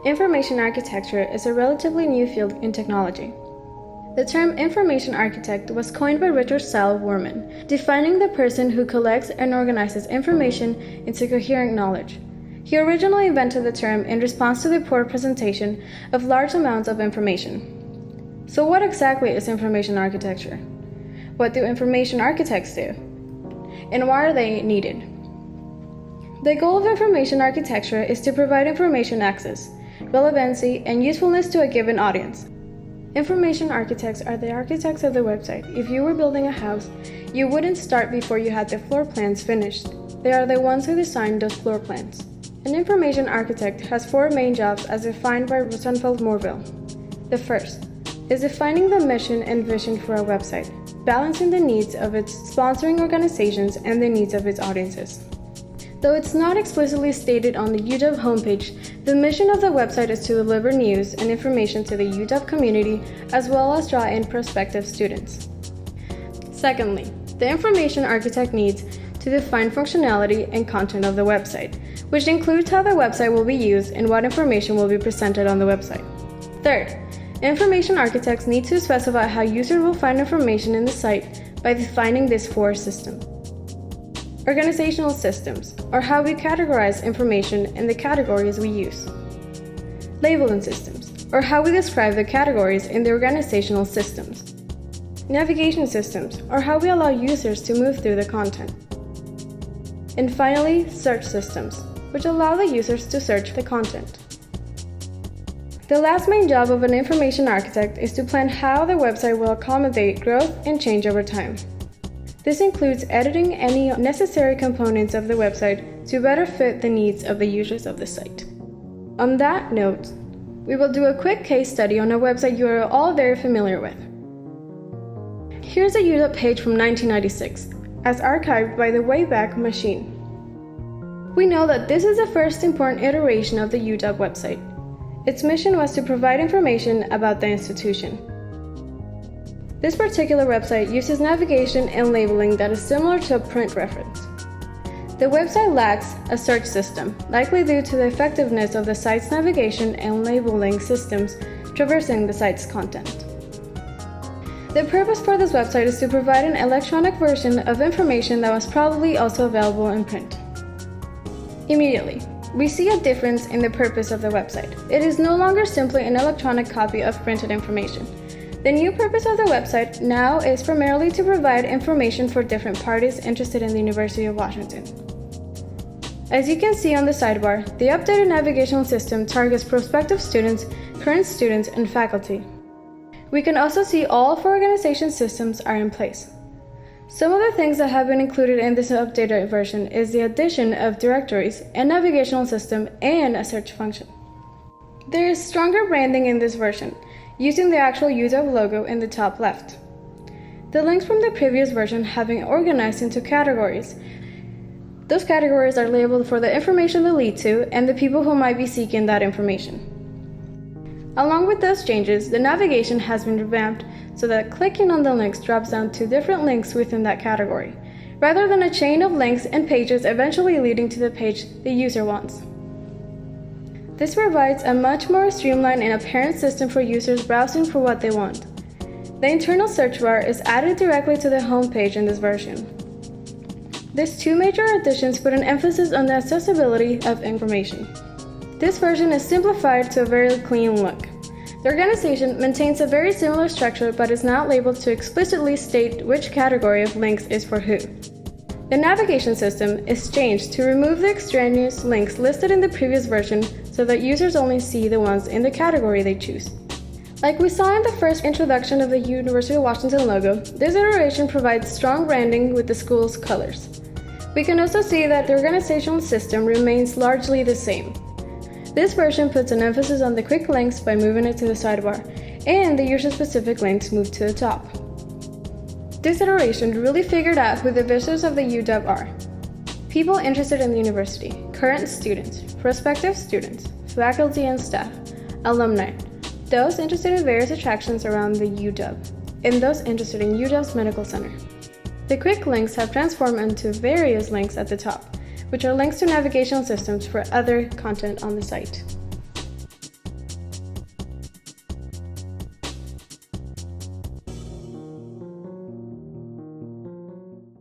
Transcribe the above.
Information architecture is a relatively new field in technology. The term information architect was coined by Richard Saul Wurman, defining the person who collects and organizes information into coherent knowledge. He originally invented the term in response to the poor presentation of large amounts of information. So what exactly is information architecture? What do information architects do? And why are they needed? The goal of information architecture is to provide information access, relevancy, and usefulness to a given audience. Information architects are the architects of the website. If you were building a house, you wouldn't start before you had the floor plans finished. They are the ones who design those floor plans. An information architect has 4 main jobs as defined by Rosenfeld-Morville. The first is defining the mission and vision for a website, balancing the needs of its sponsoring organizations and the needs of its audiences. Though it's not explicitly stated on the UW homepage, the mission of the website is to deliver news and information to the UW community as well as draw in prospective students. Secondly, the information architect needs to define functionality and content of the website, which includes how the website will be used and what information will be presented on the website. Third, information architects need to specify how users will find information in the site by defining these 4 systems. Organizational systems, or how we categorize information in the categories we use. Labeling systems, or how we describe the categories in the organizational systems. Navigation systems, or how we allow users to move through the content. And finally, search systems, which allow the users to search the content. The last main job of an information architect is to plan how the website will accommodate growth and change over time. This includes editing any necessary components of the website to better fit the needs of the users of the site. On that note, we will do a quick case study on a website you are all very familiar with. Here's a UW page from 1996, as archived by the Wayback Machine. We know that this is the first important iteration of the UW website. Its mission was to provide information about the institution. This particular website uses navigation and labeling that is similar to a print reference. The website lacks a search system, likely due to the effectiveness of the site's navigation and labeling systems traversing the site's content. The purpose for this website is to provide an electronic version of information that was probably also available in print. Immediately, we see a difference in the purpose of the website. It is no longer simply an electronic copy of printed information. The new purpose of the website now is primarily to provide information for different parties interested in the University of Washington. As you can see on the sidebar, the updated navigational system targets prospective students, current students, and faculty. We can also see all 4 organization systems are in place. Some of the things that have been included in this updated version is the addition of directories, a navigational system, and a search function. There is stronger branding in this version, using the actual UW logo in the top left. The links from the previous version have been organized into categories. Those categories are labeled for the information they lead to and the people who might be seeking that information. Along with those changes, the navigation has been revamped so that clicking on the links drops down to different links within that category, rather than a chain of links and pages eventually leading to the page the user wants. This provides a much more streamlined and apparent system for users browsing for what they want. The internal search bar is added directly to the home page in this version. These 2 major additions put an emphasis on the accessibility of information. This version is simplified to a very clean look. The organization maintains a very similar structure but is not labeled to explicitly state which category of links is for who. The navigation system is changed to remove the extraneous links listed in the previous version so that users only see the ones in the category they choose. Like we saw in the first introduction of the University of Washington logo, this iteration provides strong branding with the school's colors. We can also see that the organizational system remains largely the same. This version puts an emphasis on the quick links by moving it to the sidebar, and the user-specific links move to the top. This iteration really figured out who the visitors of the UW are. People interested in the university, current students, prospective students, faculty and staff, alumni, those interested in various attractions around the UW, and those interested in UW's medical center. The quick links have transformed into various links at the top, which are links to navigational systems for other content on the site.